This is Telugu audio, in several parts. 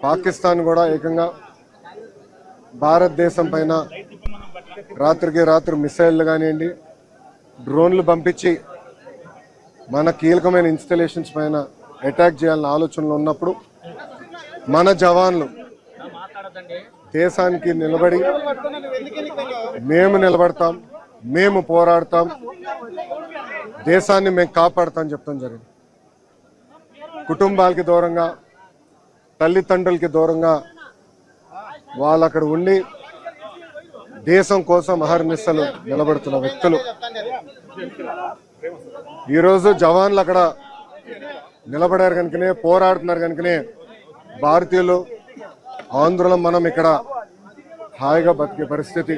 పాకిస్తాన్ కూడా ఏకంగా భారతదేశం పైన రాత్రికి రాత్రి మిసైళ్లు కానివ్వండి, డ్రోన్లు పంపించి మన కీలకమైన ఇన్స్టాలేషన్స్ పైన అటాక్ చేయాలన్న ఆలోచనలో ఉన్నప్పుడు మన జవాన్లు దేశానికి నిలబడి మేము నిలబడతాం, మేము పోరాడతాం, దేశాన్ని మేము కాపాడుతాం చెప్తాం జరిగింది. కుటుంబాలకి దూరంగా, తల్లిదండ్రులకి దూరంగా వాళ్ళు అక్కడ ఉండి దేశం కోసం అహర్నిశలు నిలబడుతున్న వ్యక్తులు. ఈరోజు జవాన్లు అక్కడ నిలబడారు కనుకనే, పోరాడుతున్నారు కనుకనే భారతీయులు ఆంధ్రులం మనం ఇక్కడ హాయిగా బతికే పరిస్థితి.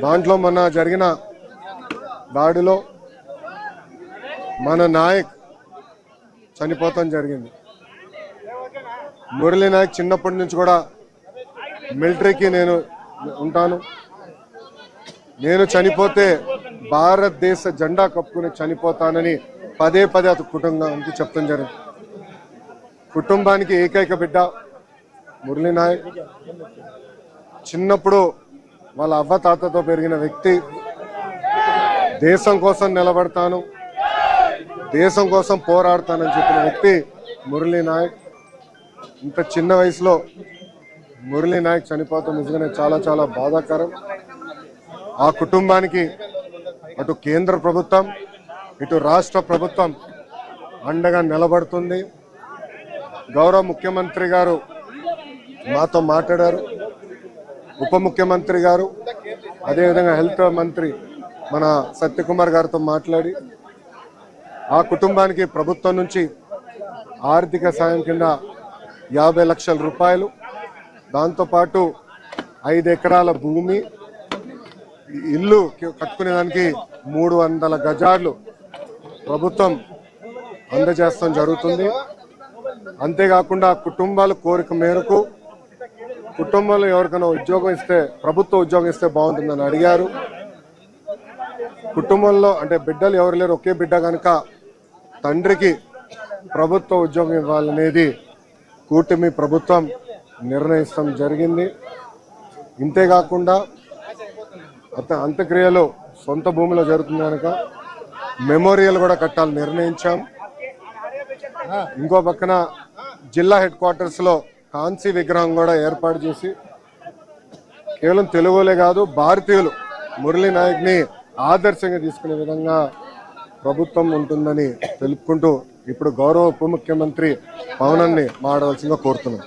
దాంట్లో మొన్న జరిగిన దాడిలో మన నాయక్ చనిపోతాం జరిగింది. మురళీ నాయక్ చిన్నప్పటి నుంచి కూడా మిలిటరీకి నేను ఉంటాను, నేను చనిపోతే భారతదేశ జెండా కప్పుకుని చనిపోతానని పదే పదే అతని కుటుంబానికి చెప్తాం జరిగింది. కుటుంబానికి ఏకైక బిడ్డ మురళీ నాయక్. చిన్నప్పుడు వాళ్ళ అవ్వ తాతతో పెరిగిన వ్యక్తి. దేశం కోసం నిలబడతాను, దేశం కోసం పోరాడతానని చెప్పిన వ్యక్తి మురళీ నాయక్. ఇంత చిన్న వయసులో మురళీ నాయక్ చనిపోతాం నిజంగానే చాలా చాలా బాధాకరం. ఆ కుటుంబానికి అటు కేంద్ర ప్రభుత్వం, ఇటు రాష్ట్ర ప్రభుత్వం అండగా నిలబడుతుంది. గౌరవ ముఖ్యమంత్రి గారు మాతో మాట్లాడారు, ఉప ముఖ్యమంత్రి గారు, అదేవిధంగా హెల్త్ మంత్రి మన సత్యకుమార్ గారితో మాట్లాడి ఆ కుటుంబానికి ప్రభుత్వం నుంచి ఆర్థిక సాయం కింద 50 లక్షల రూపాయలు, దాంతోపాటు 5 ఎకరాల భూమి, ఇల్లు కట్టుకునేదానికి 300 గజాలు ప్రభుత్వం అందజేస్తాం జరుగుతుంది. అంతేకాకుండా కుటుంబాల కోరిక మేరకు కుటుంబంలో ఎవరికైనా ఉద్యోగం ఇస్తే, ప్రభుత్వ ఉద్యోగం ఇస్తే బాగుంటుందని అడిగారు. కుటుంబంలో అంటే బిడ్డలు ఎవరు లేరు, ఒకే బిడ్డ కనుక తండ్రికి ప్రభుత్వ ఉద్యోగం ఇవ్వాలనేది కూటమి ప్రభుత్వం నిర్ణయిస్తాం జరిగింది. ఇంతేకాకుండా అంత్యక్రియలు సొంత భూమిలో జరుగుతుంది కనుక మెమోరియల్ కూడా కట్టాలని నిర్ణయించాం. ఇంకో పక్కన జిల్లా హెడ్ క్వార్టర్స్ లో కాంసీ విగ్రహం కూడా ఏర్పాటు చేసి కేవలం తెలుగులే కాదు భారతీయులు మురళీ నాయక్ ని ఆదర్శంగా తీసుకునే విధంగా ప్రభుత్వం ఉంటుందని తెలుపుకుంటూ ఇప్పుడు గౌరవ ఉప ముఖ్యమంత్రి పవన్ ని మాట్లాడవలసిందిగా కోరుతున్నాం.